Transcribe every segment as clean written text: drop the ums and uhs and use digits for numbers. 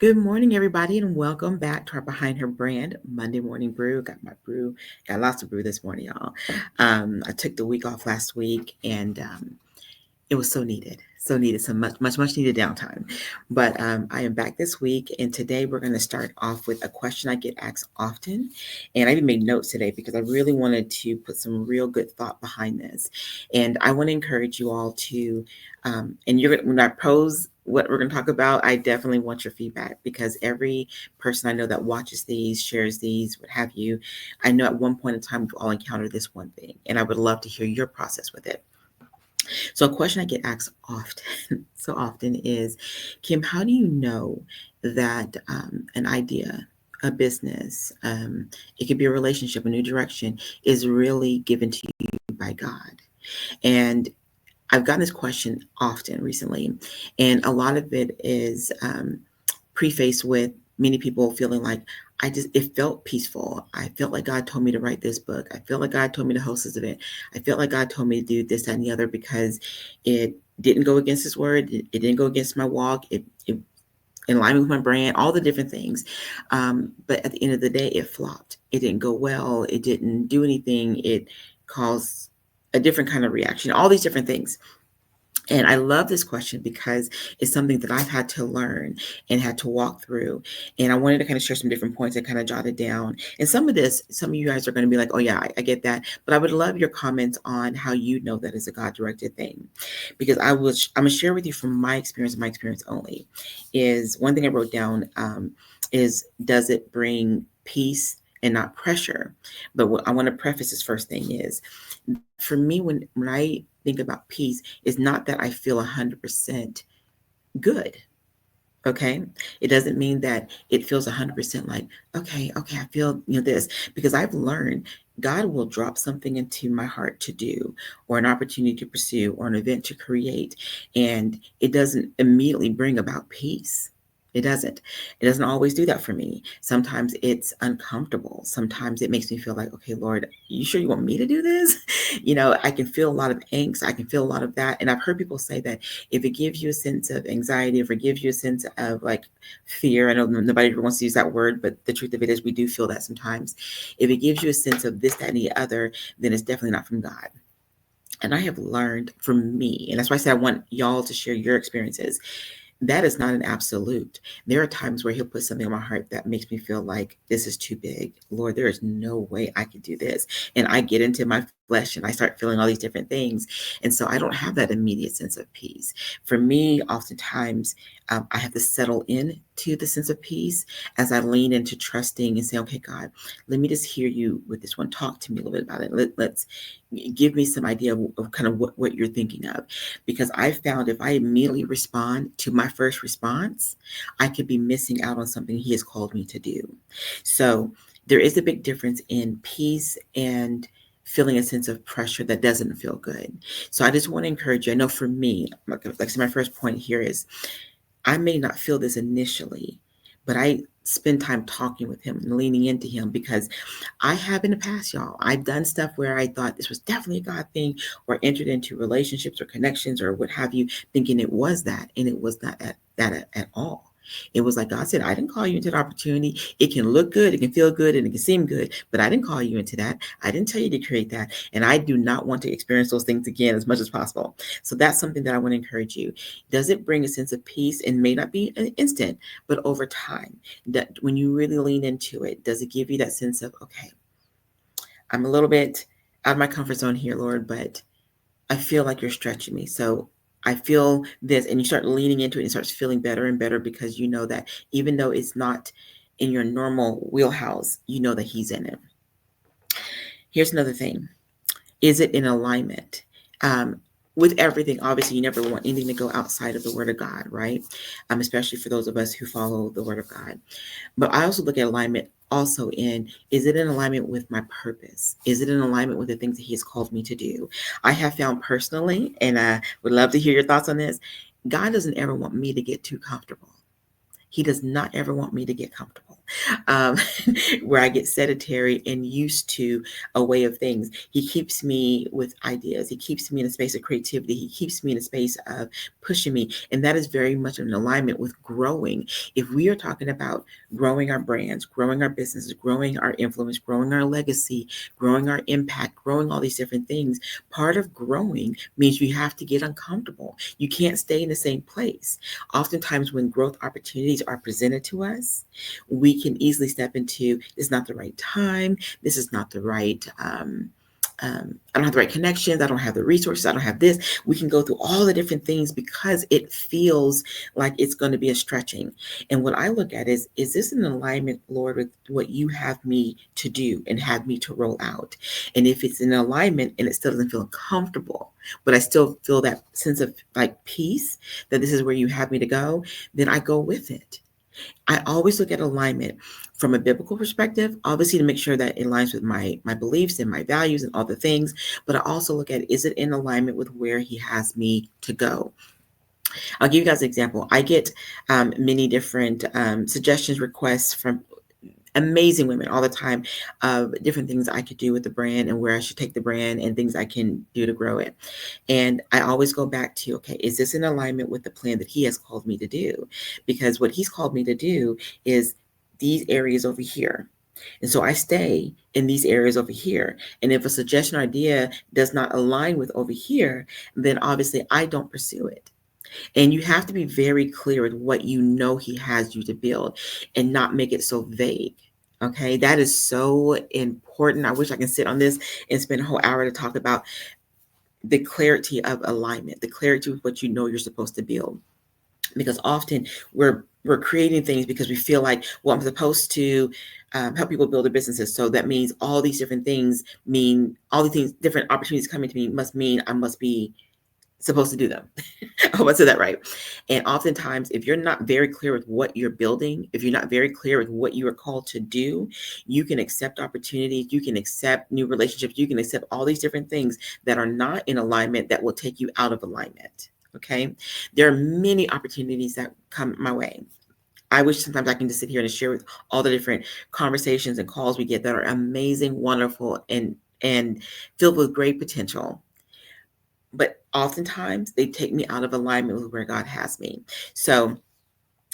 Good morning, everybody, and welcome back to our Behind Her Brand Monday Morning Brew. Got my brew, got lots of brew this morning, y'all. I took the week off last week, and it was so needed, some much needed downtime. But I am back this week, and today we're going to start off with a question I get asked often, and I even made notes today because I really wanted to put some real good thought behind this, and I want to encourage you all to, and when I pose what we're going to talk about, I definitely want your feedback because every person I know that watches these, shares these, what have you, I know at one point in time we've all encountered this one thing, and I would love to hear your process with it. So, a question I get asked often, so often is, Kim, how do you know that an idea, a business, it could be a relationship, a new direction, is really given to you by God? And I've gotten this question often recently, and a lot of it is prefaced with many people feeling like it felt peaceful. I felt like God told me to write this book. I felt like God told me to host this event. I felt like God told me to do this, that, and the other because it didn't go against His word. It didn't go against my walk. It in alignment with my brand, all the different things. But at the end of the day, it flopped. It didn't go well. It didn't do anything. It caused a different kind of reaction, all these different things. And I love this question because it's something that I've had to learn and had to walk through. And I wanted to kind of share some different points and kind of jot it down. And some of you guys are going to be like, oh, yeah, I get that. But I would love your comments on how you know that is a God directed thing. Because I'm going to share with you from my experience only, is one thing I wrote down is, does it bring peace and not pressure? But what I want to preface this first thing is, for me, when I think about peace, is not that I feel 100% good. Okay. It doesn't mean that it feels 100% like, okay, I feel, this, because I've learned God will drop something into my heart to do, or an opportunity to pursue, or an event to create. And it doesn't immediately bring about peace. It doesn't. It doesn't always do that for me. Sometimes it's uncomfortable. Sometimes it makes me feel like, okay, Lord, you sure you want me to do this? I can feel a lot of angst. I can feel a lot of that. And I've heard people say that if it gives you a sense of anxiety, if it gives you a sense of like fear, I know nobody ever wants to use that word, but the truth of it is we do feel that sometimes. If it gives you a sense of this, that, and the other, then it's definitely not from God. And I have learned from me, and that's why I said I want y'all to share your experiences. That is not an absolute. There are times where He'll put something on my heart that makes me feel like this is too big. Lord, there is no way I could do this. And I get into my flesh and I start feeling all these different things. And so I don't have that immediate sense of peace. For me, oftentimes, I have to settle in to the sense of peace as I lean into trusting and say, okay, God, let me just hear you with this one. Talk to me a little bit about it. Let's give me some idea of kind of what you're thinking of. Because I found if I immediately respond to my first response, I could be missing out on something He has called me to do. So there is a big difference in peace and feeling a sense of pressure that doesn't feel good. So I just want to encourage you. I know for me, like my first point here is, I may not feel this initially, but I spend time talking with Him and leaning into Him, because I have in the past, y'all, I've done stuff where I thought this was definitely a God thing, or entered into relationships or connections or what have you, thinking it was that, and it was not at all. It was like God said, I didn't call you into the opportunity. It can look good, it can feel good, and it can seem good, but I didn't call you into that. I didn't tell you to create that. And I do not want to experience those things again as much as possible. So that's something that I want to encourage you. Does it bring a sense of peace? And may not be an instant, but over time, that when you really lean into it, does it give you that sense of, okay, I'm a little bit out of my comfort zone here, Lord, but I feel like you're stretching me. So I feel this, and you start leaning into it and it starts feeling better and better, because you know that even though it's not in your normal wheelhouse, you know that He's in it. Here's another thing. Is it in alignment? With everything, obviously, you never want anything to go outside of the Word of God, right? Especially for those of us who follow the Word of God. But I also look at alignment also is it in alignment with my purpose? Is it in alignment with the things that He has called me to do? I have found personally, and I would love to hear your thoughts on this, God doesn't ever want me to get too comfortable. He does not ever want me to get comfortable. um, where I get sedentary and used to a way of things. He keeps me with ideas. He keeps me in a space of creativity. He keeps me in a space of pushing me. And that is very much in alignment with growing. If we are talking about growing our brands, growing our businesses, growing our influence, growing our legacy, growing our impact, growing all these different things, part of growing means you have to get uncomfortable. You can't stay in the same place. Oftentimes, when growth opportunities are presented to us, we can easily step into, it's not the right time. This is not the right, I don't have the right connections. I don't have the resources. I don't have this. We can go through all the different things because it feels like it's going to be a stretching. And what I look at is this in alignment, Lord, with what you have me to do and have me to roll out? And if it's in alignment and it still doesn't feel comfortable, but I still feel that sense of like peace, that this is where you have me to go, then I go with it. I always look at alignment from a biblical perspective, obviously to make sure that it aligns with my beliefs and my values and all the things, but I also look at, is it in alignment with where he has me to go? I'll give you guys an example. I get many different suggestions, requests from amazing women all the time of different things I could do with the brand and where I should take the brand and things I can do to grow it. And I always go back to, okay, is this in alignment with the plan that he has called me to do? Because what he's called me to do is these areas over here. And so I stay in these areas over here. And if a suggestion or idea does not align with over here, then obviously I don't pursue it. And you have to be very clear with what you know he has you to build and not make it so vague. Okay, that is so important. I wish I could sit on this and spend a whole hour to talk about the clarity of alignment, the clarity of what you know you're supposed to build. Because often we're creating things because we feel like, well, I'm supposed to help people build their businesses. So that means all these different things mean all these things, different opportunities coming to me must mean I must be supposed to do them. I hope I said that right. And oftentimes, if you're not very clear with what you're building, if you're not very clear with what you are called to do, you can accept opportunities, you can accept new relationships, you can accept all these different things that are not in alignment that will take you out of alignment. Okay. There are many opportunities that come my way. I wish sometimes I can just sit here and share with all the different conversations and calls we get that are amazing, wonderful, and filled with great potential. But oftentimes they take me out of alignment with where God has me. So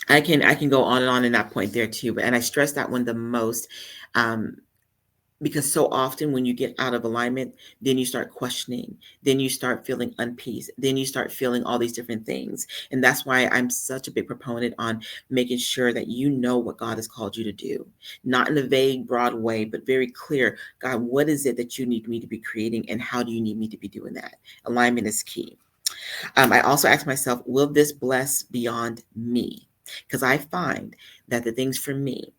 I can go on and on in that point there too. And I stress that one the most, because so often when you get out of alignment, then you start questioning, then you start feeling unpeace, then you start feeling all these different things. And that's why I'm such a big proponent on making sure that you know what God has called you to do, not in a vague, broad way, but very clear. God, what is it that you need me to be creating, and how do you need me to be doing that? Alignment is key. I also ask myself, will this bless beyond me? Because I find that the things for me,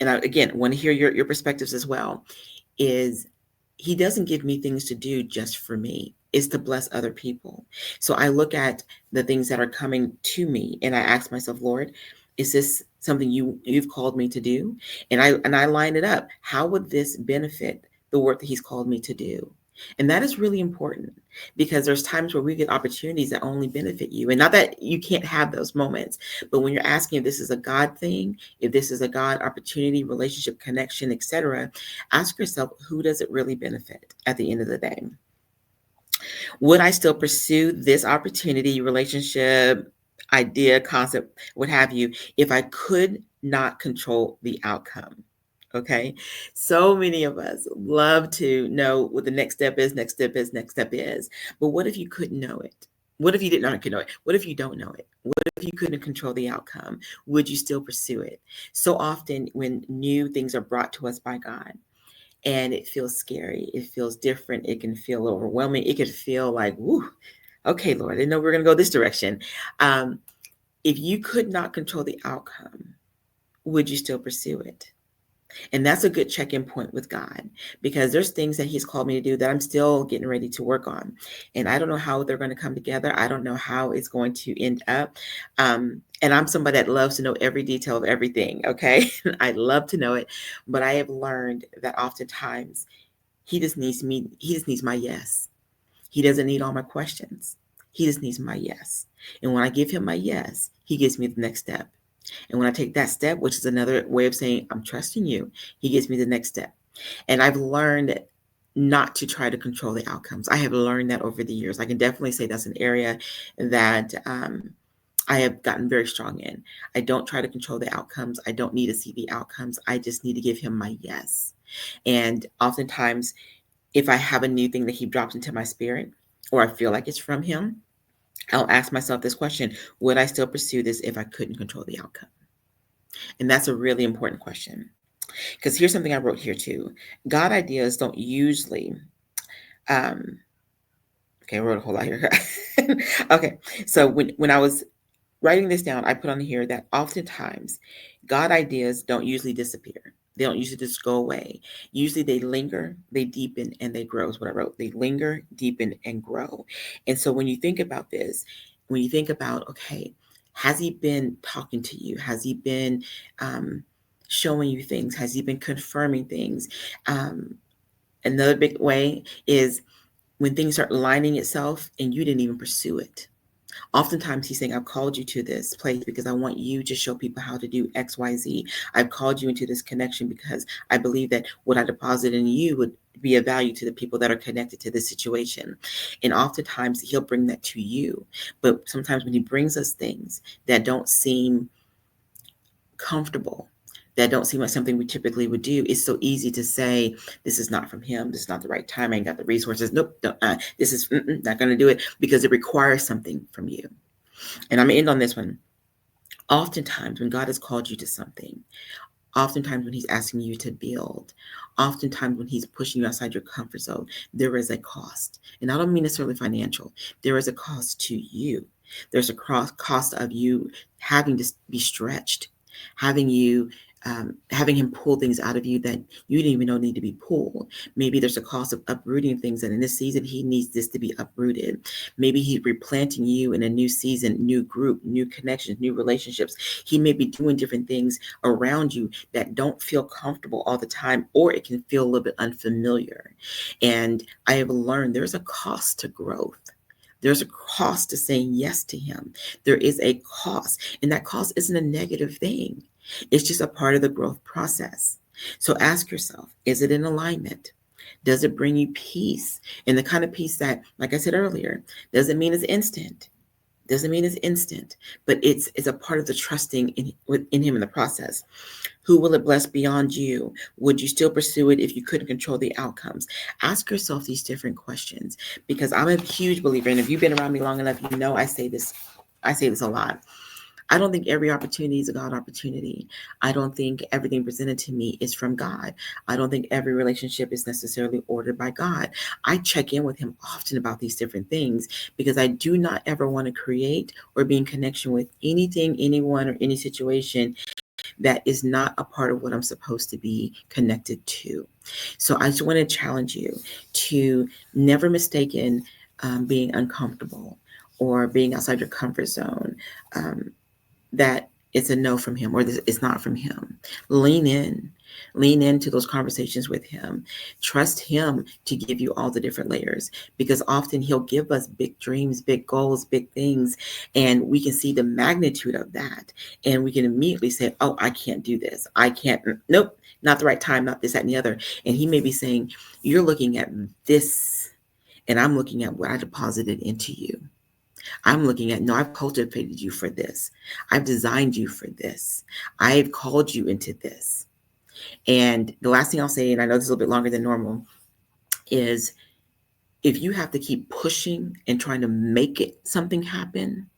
and I, again, want to hear your perspectives as well, is he doesn't give me things to do just for me. It's to bless other people. So I look at the things that are coming to me and I ask myself, Lord, is this something you've called me to do? And I line it up. How would this benefit the work that he's called me to do? And that is really important, because there's times where we get opportunities that only benefit you. And not that you can't have those moments, but when you're asking if this is a God thing, if this is a God opportunity, relationship, connection, etc., ask yourself, who does it really benefit at the end of the day? Would I still pursue this opportunity, relationship, idea, concept, what have you, if I could not control the outcome? Okay. So many of us love to know what the next step is, next step is, next step is. But what if you couldn't know it? What if you didn't know it? What if you don't know it? What if you couldn't control the outcome? Would you still pursue it? So often when new things are brought to us by God, and it feels scary, it feels different, it can feel overwhelming, it could feel like, woo, okay, Lord, I didn't know we were going to go this direction. If you could not control the outcome, would you still pursue it? And that's a good check-in point with God, because there's things that he's called me to do that I'm still getting ready to work on. And I don't know how they're going to come together. I don't know how it's going to end up. And I'm somebody that loves to know every detail of everything. Okay. I love to know it. But I have learned that oftentimes he just needs me. He just needs my yes. He doesn't need all my questions. He just needs my yes. And when I give him my yes, he gives me the next step. And when I take that step, which is another way of saying, I'm trusting you, he gives me the next step. And I've learned not to try to control the outcomes. I have learned that over the years. I can definitely say that's an area that I have gotten very strong in. I don't try to control the outcomes. I don't need to see the outcomes. I just need to give him my yes. And oftentimes, if I have a new thing that he drops into my spirit, or I feel like it's from him, I'll ask myself this question: would I still pursue this if I couldn't control the outcome? And that's a really important question. Because here's something I wrote here too. God ideas don't usually, okay, I wrote a whole lot here. Okay, so when I was writing this down, I put on here that oftentimes God ideas don't usually disappear. They don't usually just go away. Usually they linger, they deepen, and they grow is what I wrote. They linger, deepen, and grow. And so when you think about this, when you think about, okay, has he been talking to you? Has he been showing you things? Has he been confirming things? Another big way is when things start lining itself and you didn't even pursue it. Oftentimes he's saying, I've called you to this place because I want you to show people how to do X, Y, Z. I've called you into this connection because I believe that what I deposit in you would be of value to the people that are connected to this situation. And oftentimes he'll bring that to you. But sometimes when he brings us things that don't seem comfortable, that don't seem like something we typically would do, it's so easy to say, this is not from him. This is not the right time. I ain't got the resources. Nope. This is not going to do it, because it requires something from you. And I'm going to end on this one. Oftentimes when God has called you to something, oftentimes when he's asking you to build, oftentimes when he's pushing you outside your comfort zone, there is a cost. And I don't mean necessarily financial. There is a cost to you. There's a cost of you having to be stretched, having you having him pull things out of you that you didn't even know need to be pulled. Maybe there's a cost of uprooting things, and in this season he needs this to be uprooted. Maybe he's replanting you in a new season, new group, new connections, new relationships. He may be doing different things around you that don't feel comfortable all the time, or it can feel a little bit unfamiliar. And I have learned there's a cost to growth. There's a cost to saying yes to him. There is a cost, and that cost isn't a negative thing. It's just a part of the growth process. So ask yourself, is it in alignment? Does it bring you peace? And the kind of peace that, like I said earlier, doesn't mean it's instant. Doesn't mean it's instant, but it's a part of the trusting in him in the process. Who will it bless beyond you? Would you still pursue it if you couldn't control the outcomes? Ask yourself these different questions, because I'm a huge believer, and if you've been around me long enough, you know I say this a lot. I don't think every opportunity is a God opportunity. I don't think everything presented to me is from God. I don't think every relationship is necessarily ordered by God. I check in with him often about these different things, because I do not ever want to create or be in connection with anything, anyone, or any situation that is not a part of what I'm supposed to be connected to. So I just want to challenge you to never mistaken being uncomfortable or being outside your comfort zone, that it's a no from him, or this it's not from him. Lean into those conversations with him. Trust him to give you all the different layers, because often he'll give us big dreams, big goals, big things, and we can see the magnitude of that, and we can immediately say, oh, I can't do this. I can't. Nope, not the right time, not this, that, and the other. And he may be saying, you're looking at this, and I'm looking at what I deposited into you. I'm looking at, no, I've cultivated you for this. I've designed you for this. I've called you into this. And the last thing I'll say, and I know this is a little bit longer than normal, is if you have to keep pushing and trying to make it something happen,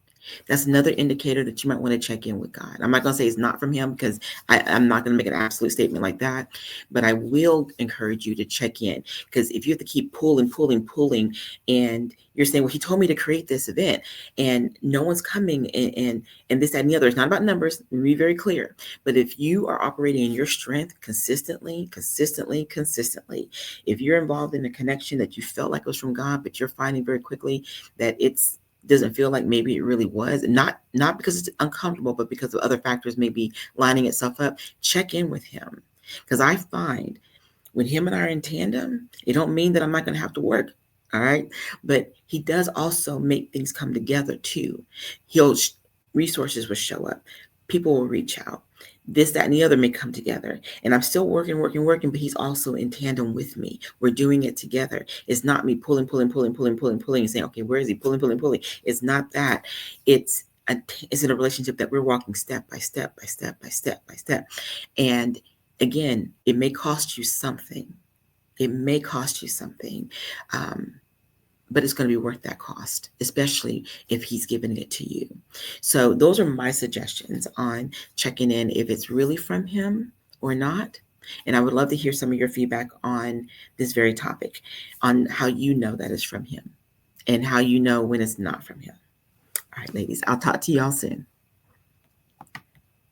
that's another indicator that you might want to check in with God. I'm not going to say it's not from him, because I'm not going to make an absolute statement like that. But I will encourage you to check in, because if you have to keep pulling, and you're saying, well, he told me to create this event and no one's coming, and this, that, and the other. It's not about numbers. Let me be very clear. But if you are operating in your strength consistently, if you're involved in a connection that you felt like was from God, but you're finding very quickly that it's doesn't feel like maybe it really was, not because it's uncomfortable, but because of other factors maybe lining itself up, check in with him. Because I find when him and I are in tandem, it don't mean that I'm not going to have to work. All right. But he does also make things come together too. Resources will show up. people will reach out. This, that, and the other may come together. And I'm still working, but he's also in tandem with me. We're doing it together. It's not me pulling, and saying, okay, where is he? Pulling. It's not that. It's it's in a relationship that we're walking step by step. And again, it may cost you something. But it's going to be worth that cost, especially if he's giving it to you. So those are my suggestions on checking in if it's really from him or not. And I would love to hear some of your feedback on this very topic, on how you know that it's from him and how you know when it's not from him. All right, ladies, I'll talk to y'all soon.